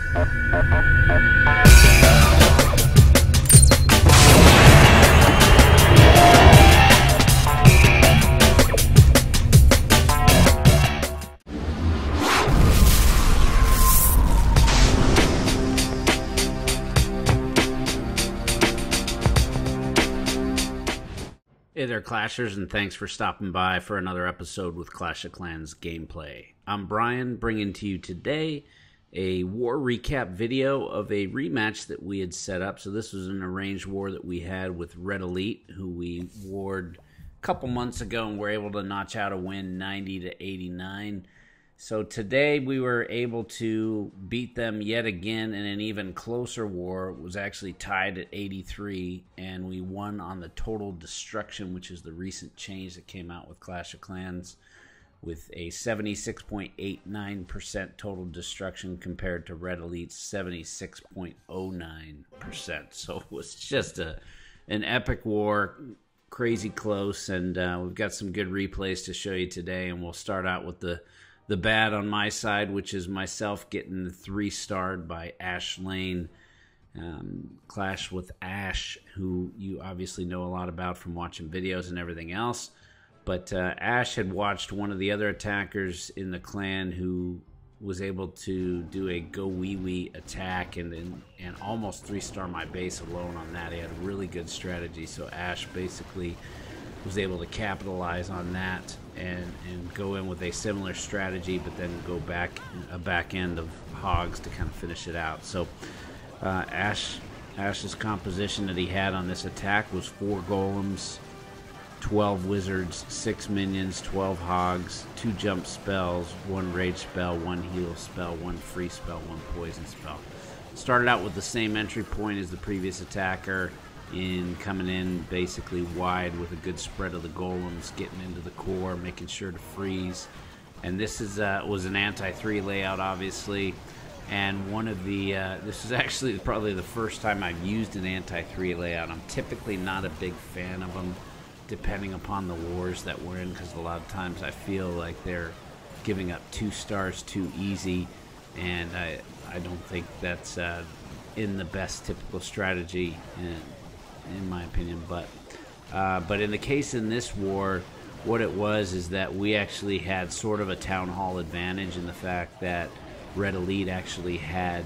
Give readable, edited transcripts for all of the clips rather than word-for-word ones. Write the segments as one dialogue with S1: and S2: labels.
S1: Hey there, Clashers, and thanks for stopping by for another episode with Clash of Clans gameplay. I'm Brian, bringing to you today a war recap video of a rematch that we had set up. So this was an arranged war that we had with Red Elite, who we warred a couple months ago and were able to notch out a win 90 to 89. So today we were able to beat them yet again in an even closer war. It was actually tied at 83, and we won on the total destruction, which is the recent change that came out with Clash of Clans, with a 76.89% total destruction compared to Red Elite's 76.09%. So it was just an epic war, crazy close, and we've got some good replays to show you today, and we'll start out with the bad on my side, which is myself getting the 3-starred by Ash Lane. Clash with Ash, who you obviously know a lot about from watching videos and everything else. But Ash had watched one of the other attackers in the clan who was able to do a go wee wee attack and almost 3-star my base alone on that. He had a really good strategy, so Ash basically was able to capitalize on that and go in with a similar strategy, but then go back a back end of hogs to kind of finish it out. So Ash's composition that he had on this attack was 4 golems, 12 wizards, 6 minions, 12 hogs, 2 jump spells, 1 rage spell, 1 heal spell, 1 free spell, 1 poison spell. Started out with the same entry point as the previous attacker, in coming in basically wide with a good spread of the golems, getting into the core, making sure to freeze. And this is was an anti-3 layout, obviously, and one of the this is actually probably the first time I've used an anti-3 layout. I'm typically not a big fan of them, depending upon the wars that we're in, because a lot of times I feel like they're giving up 2 stars too easy, and I don't think that's in the best typical strategy in my opinion. But in the case in this war, what it was is that we actually had sort of a town hall advantage in the fact that Red Elite actually had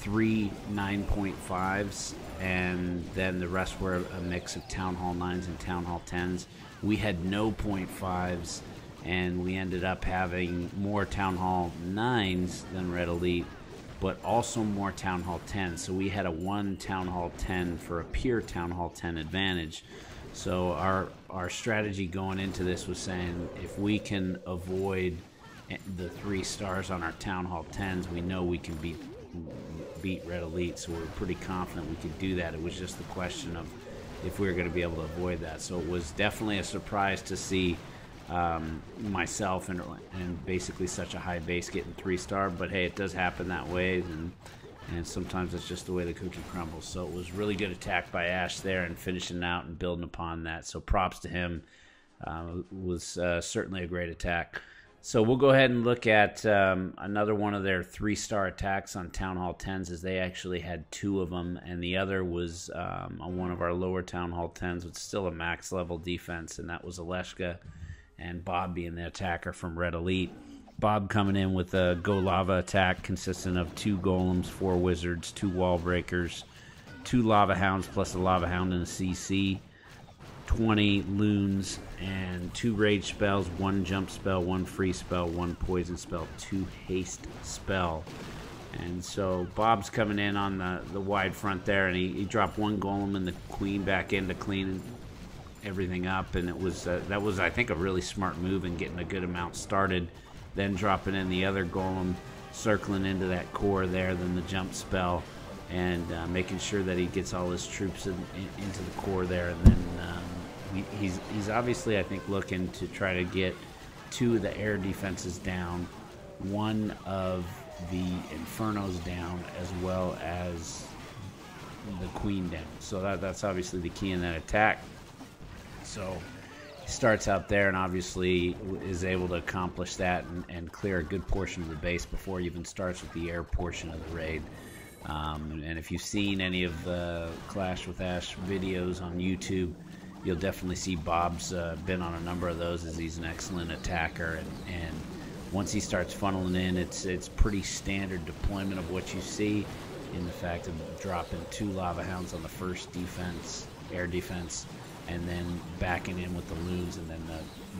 S1: 3 9.5s, and then the rest were a mix of town hall 9s and town hall 10s. We had no 0.5s, and we ended up having more town hall 9s than Red Elite, but also more Town Hall 10. So we had a 1 Town Hall 10 for a pure Town Hall 10 advantage. So our strategy going into this was saying, if we can avoid the 3 stars on our Town Hall 10s, we know we can beat Red Elite. So we were pretty confident we could do that. It was just the question of if we were going to be able to avoid that. So it was definitely a surprise to see myself and basically such a high base getting 3-star, but hey, it does happen that way, and sometimes it's just the way the cookie crumbles. So it was really good attack by Ash there, and finishing out and building upon that, so props to him. Was certainly a great attack. So we'll go ahead and look at another one of their 3-star attacks on Town Hall 10s, as they actually had 2 of them, and the other was on one of our lower Town Hall 10s with still a max level defense, and that was Aleshka, and Bob being the attacker from Red Elite. Bob coming in with a Go Lava attack consisting of 2 golems, 4 wizards, 2 wall breakers, 2 lava hounds plus a lava hound and a CC, 20 loons, and 2 rage spells, 1 jump spell, 1 free spell, 1 poison spell, 2 haste spell. And so Bob's coming in on the wide front there, and he dropped 1 golem and the queen back in to clean everything up, and it was that was, I think, a really smart move in getting a good amount started, then dropping in the other golem, circling into that core there, then the jump spell, and making sure that he gets all his troops into the core there, and then he's obviously, I think, looking to try to get 2 of the air defenses down, 1 of the infernos down, as well as the queen down. So that's obviously the key in that attack. So starts out there and obviously is able to accomplish that and clear a good portion of the base before he even starts with the air portion of the raid. And if you've seen any of the Clash with Ash videos on YouTube, you'll definitely see Bob's been on a number of those, as he's an excellent attacker. And once he starts funneling in, it's pretty standard deployment of what you see, in the fact of dropping 2 Lava Hounds on the first defense, air defense, and then backing in with the loons, and then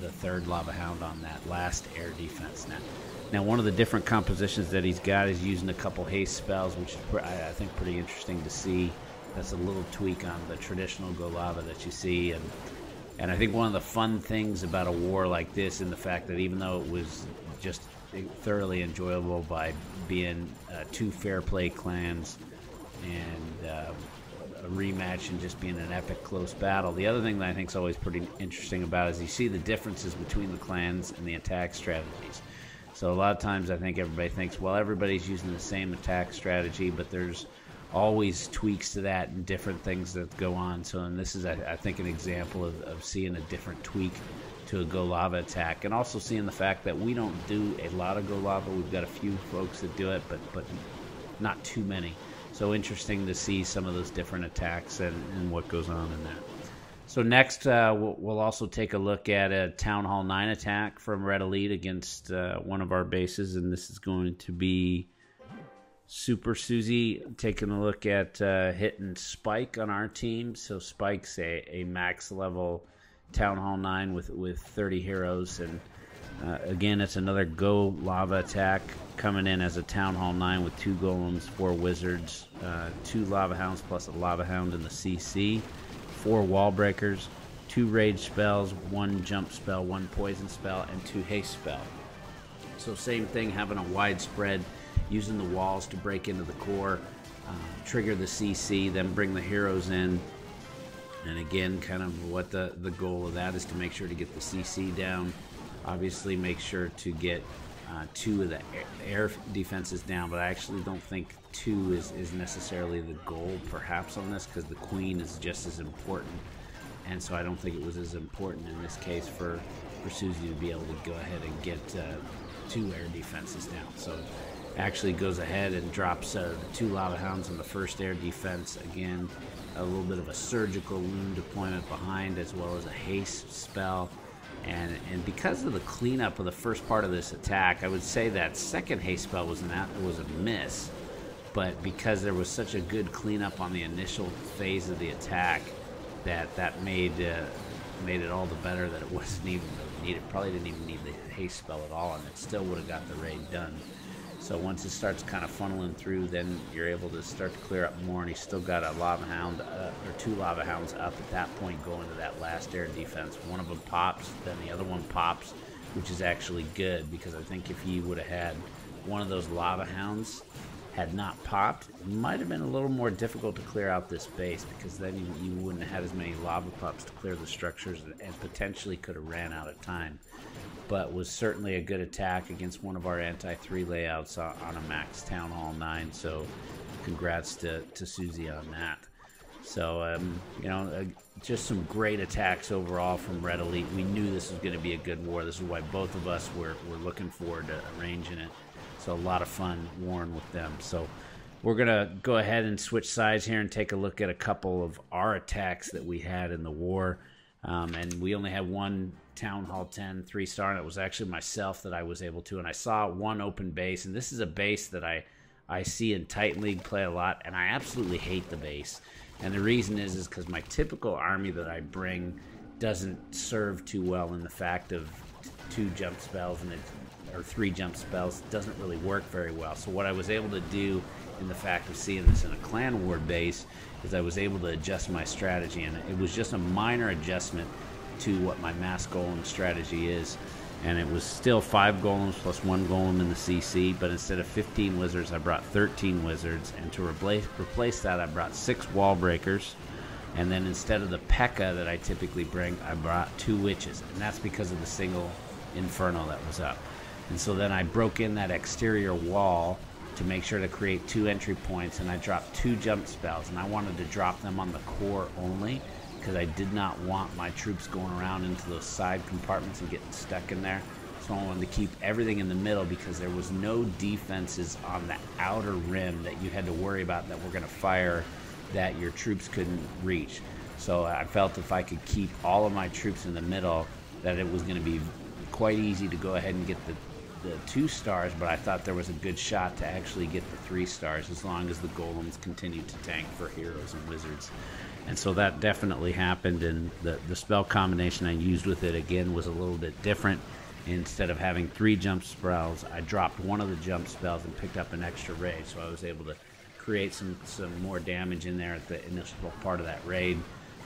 S1: the third Lava Hound on that last air defense. Now, one of the different compositions that he's got is using a couple haste spells, which is, I think, pretty interesting to see. That's a little tweak on the traditional Golava that you see. And I think one of the fun things about a war like this, in the fact that even though it was just thoroughly enjoyable by being 2 fair play clans and a rematch and just being an epic close battle, the other thing that I think is always pretty interesting about it is you see the differences between the clans and the attack strategies. So a lot of times I think everybody thinks, well, everybody's using the same attack strategy, but there's always tweaks to that and different things that go on. So, and this is, I think, an example of seeing a different tweak to a Golava attack, and also seeing the fact that we don't do a lot of Golava. We've got a few folks that do it, but not too many. So interesting to see some of those different attacks and what goes on in that. So next, we'll also take a look at a Town Hall 9 attack from Red Elite against one of our bases, and this is going to be Super Susie taking a look at hitting Spike on our team. So Spike's a max level Town Hall 9 with 30 heroes, and again, it's another Go Lava attack coming in as a Town Hall 9 with 2 golems, 4 wizards, 2 Lava Hounds plus a Lava Hound in the CC, 4 wall breakers, 2 rage spells, 1 jump spell, 1 poison spell, and 2 haste spell. So same thing, having a wide spread, using the walls to break into the core, trigger the CC, then bring the heroes in. And again, kind of what the goal of that is to make sure to get the CC down. Obviously make sure to get 2 of the air defenses down, but I actually don't think 2 is necessarily the goal perhaps on this, because the queen is just as important, and so I don't think it was as important in this case for Susie to be able to go ahead and get 2 air defenses down. So actually goes ahead and drops the 2 Lava Hounds on the first air defense. Again, a little bit of a surgical loon deployment behind, as well as a haste spell. And because of the cleanup of the first part of this attack, I would say that second haste spell was a miss. But because there was such a good cleanup on the initial phase of the attack, that made it all the better that it wasn't even needed. Probably didn't even need the haste spell at all, and it still would have got the raid done. So once it starts kind of funneling through, then you're able to start to clear up more, and he's still got a Lava Hound, or 2 Lava Hounds up at that point going to that last air defense. One of them pops, then the other one pops, which is actually good, because I think if you would have had one of those Lava Hounds had not popped, it might have been a little more difficult to clear out this base, because then you wouldn't have had as many lava pups to clear the structures, and potentially could have ran out of time. But was certainly a good attack against one of our anti-3 layouts on a max Town Hall 9. So congrats to Susie on that. So, just some great attacks overall from Red Elite. We knew this was going to be a good war. This is why both of us were looking forward to arranging it. So a lot of fun warring with them. So we're going to go ahead and switch sides here and take a look at a couple of our attacks that we had in the war. And we only had one Town Hall 10 3-star, and it was actually myself that I was able to. And I saw one open base, and this is a base that I see in Titan League play a lot, and I absolutely hate the base. And the reason is because my typical army that I bring doesn't serve too well in the fact of 2 jump spells or 3 jump spells. It doesn't really work very well. So what I was able to do in the fact of seeing this in a clan war base is I was able to adjust my strategy, and it was just a minor adjustment to what my mass golem strategy is. And it was still 5 golems plus 1 golem in the CC, but instead of 15 wizards, I brought 13 wizards, and to replace that, I brought 6 wall breakers, and then instead of the P.E.K.K.A. that I typically bring, I brought 2 witches, and that's because of the single Inferno that was up. And so then I broke in that exterior wall to make sure to create 2 entry points, and I dropped 2 jump spells, and I wanted to drop them on the core only, because I did not want my troops going around into those side compartments and getting stuck in there. So I wanted to keep everything in the middle because there was no defenses on the outer rim that you had to worry about that were going to fire that your troops couldn't reach. So I felt if I could keep all of my troops in the middle, that it was going to be quite easy to go ahead and get the 2 stars, but I thought there was a good shot to actually get the 3 stars as long as the golems continued to tank for heroes and wizards. And so that definitely happened, and the spell combination I used with it again was a little bit different. Instead of having 3 jump spells, I dropped one of the jump spells and picked up an extra raid, so I was able to create some more damage in there at the initial part of that raid.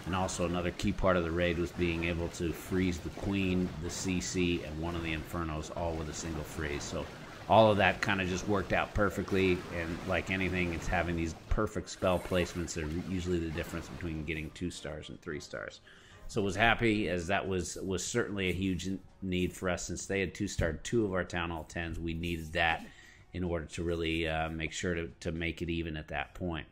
S1: And also another key part of the raid was being able to freeze the Queen, the CC, and one of the Infernos all with a single freeze. So all of that kind of just worked out perfectly, and like anything, it's having these perfect spell placements that are usually the difference between getting 2 stars and 3 stars. So was happy, as that was certainly a huge need for us. Since they had 2-starred 2 of our Town Hall 10s, we needed that in order to really make sure to make it even at that point.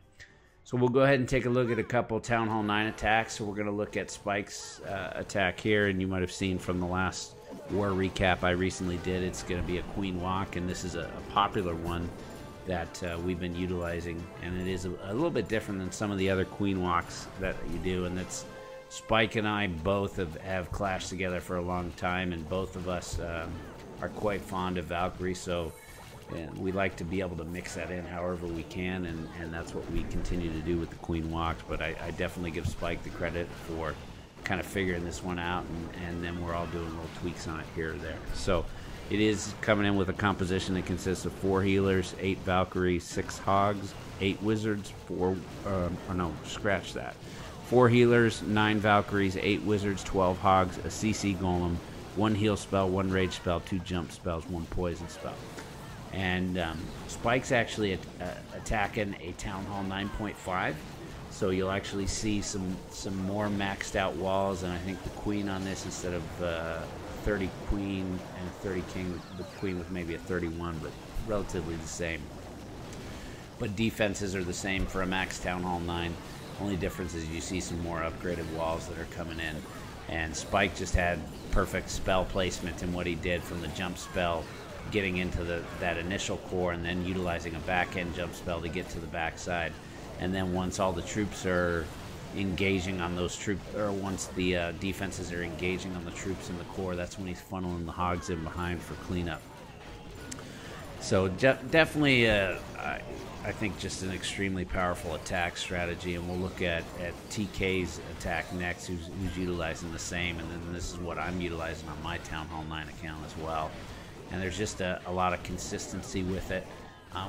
S1: So we'll go ahead and take a look at a couple Town Hall 9 attacks. So we're going to look at Spike's attack here, and you might have seen from the last war recap I recently did, it's going to be a Queen Walk, and this is a popular one that we've been utilizing, and it is a little bit different than some of the other Queen Walks that you do, and that's Spike and I both have clashed together for a long time, and both of us are quite fond of Valkyrie, so we like to be able to mix that in however we can, and that's what we continue to do with the Queen Walks. But I definitely give Spike the credit for kind of figuring this one out, and then we're all doing little tweaks on it here or there. So it is coming in with a composition that consists of 4 healers, 8 Valkyries, 6 Hogs, 8 Wizards, 4 healers, 9 Valkyries, 8 Wizards, 12 Hogs, a CC Golem, 1 heal spell, 1 rage spell, 2 jump spells, 1 poison spell. And Spike's actually attacking a Town Hall 9.5, so you'll actually see some more maxed out walls, and I think the Queen on this, instead of 30 Queen and 30 King, the Queen with maybe a 31, but relatively the same. But defenses are the same for a max Town Hall 9. Only difference is you see some more upgraded walls that are coming in. And Spike just had perfect spell placement in what he did, from the jump spell getting into that initial core, and then utilizing a back-end jump spell to get to the backside. And then once all the troops are engaging on those troops, or once the defenses are engaging on the troops in the core, that's when he's funneling the Hogs in behind for cleanup. So definitely, I think just an extremely powerful attack strategy, and we'll look at TK's attack next, who's utilizing the same, and then this is what I'm utilizing on my Town Hall 9 account as well. And there's just a lot of consistency with it.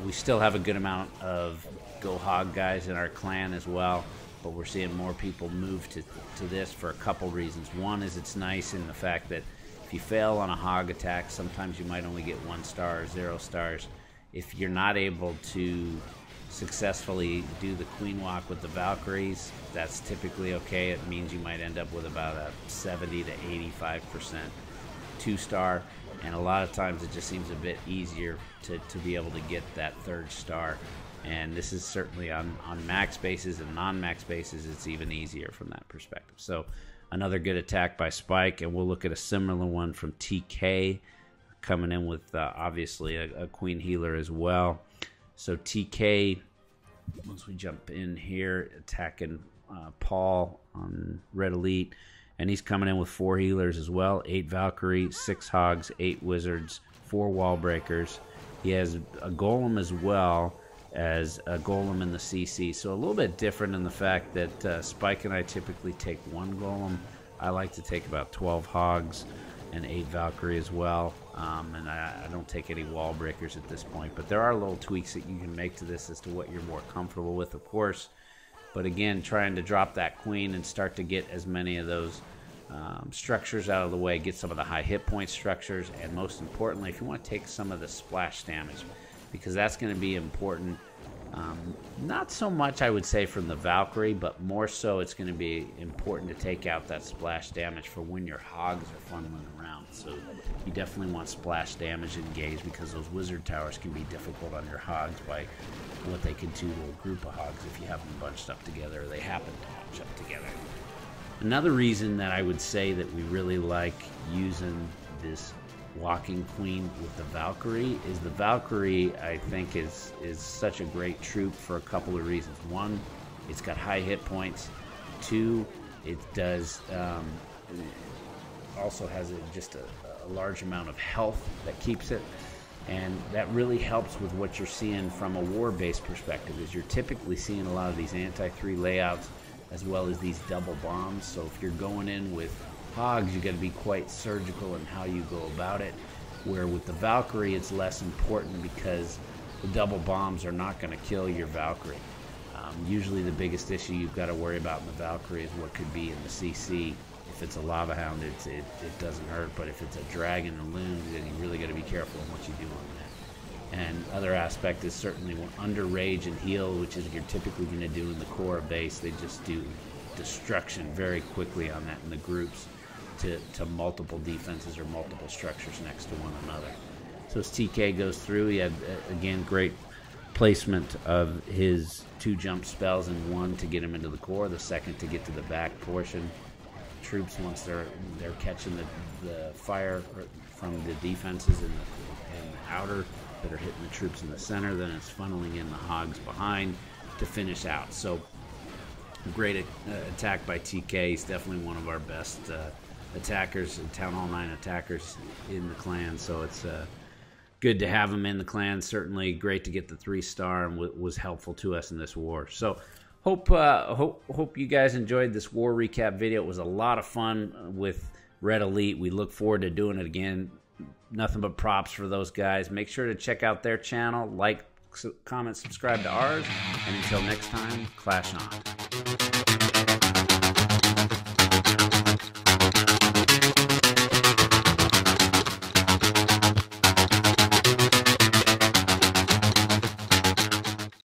S1: We still have a good amount of Go Hog guys in our clan as well, but we're seeing more people move to this for a couple reasons. One is it's nice in the fact that if you fail on a Hog attack, sometimes you might only get 1 star or 0 stars. If you're not able to successfully do the Queen Walk with the Valkyries, that's typically okay. It means you might end up with about a 70 to 85% 2-star, and a lot of times it just seems a bit easier to be able to get that 3rd star. And this is certainly on max bases, and non-max bases it's even easier from that perspective. So another good attack by Spike, and we'll look at a similar one from TK, coming in with obviously a Queen Healer as well. So TK, once we jump in here, attacking Paul on Red Elite, and he's coming in with 4 healers as well, 8 Valkyrie, 6 Hogs, 8 Wizards, 4 Wall Breakers. He has a Golem as well as a Golem in the CC, so a little bit different in the fact that Spike and I typically take 1 Golem. I like to take about 12 Hogs and 8 Valkyrie as well, and I don't take any Wall Breakers at this point, but there are little tweaks that you can make to this as to what you're more comfortable with, of course. But again, trying to drop that Queen and start to get as many of those structures out of the way, get some of the high hit point structures, and most importantly, if you want to take some of the splash damage, because that's going to be important. Not so much, I would say, from the Valkyrie, but more so it's going to be important to take out that splash damage for when your Hogs are funneling around. So you definitely want splash damage engaged, because those Wizard Towers can be difficult on your Hogs by what they can do to a group of Hogs if you have them bunched up together, or they happen to bunch up together. Another reason that I would say that we really like using this walking queen with the Valkyrie is the Valkyrie, I think, is such a great troop for a couple of reasons. One, it's got high hit points. Two, it does also has just a large amount of health that keeps it, and that really helps with what you're seeing from a war-based perspective. Is you're typically seeing a lot of these anti-3 layouts as well as these double bombs. So if you're going in with hogs, you got to be quite surgical in how you go about it, where with the Valkyrie it's less important because the double bombs are not going to kill your Valkyrie. Usually the biggest issue you've got to worry about in the Valkyrie is what could be in the CC. If it's a lava hound, it doesn't hurt, but if it's a dragon or loon, then you really got to be careful in what you do on that. And other aspect is certainly under rage and heal, which is you're typically going to do in the core base. They just do destruction very quickly on that in the groups to multiple defenses or multiple structures next to one another. So as TK goes through, he had, again, great placement of his 2 jump spells, and 1 to get him into the core, the second to get to the back portion. Troops, once they're catching the fire from the defenses in the outer that are hitting the troops in the center, then it's funneling in the hogs behind to finish out. So great attack by TK. He's definitely one of our best attackers, Town Hall 9 attackers in the clan. So it's good to have him in the clan. Certainly great to get the 3-star, and was helpful to us in this war. So hope you guys enjoyed this war recap video. It was a lot of fun with Red Elite. We look forward to doing it again. Nothing but props for those guys. Make sure to check out their channel, like, comment, subscribe to ours, and until next time, clash on.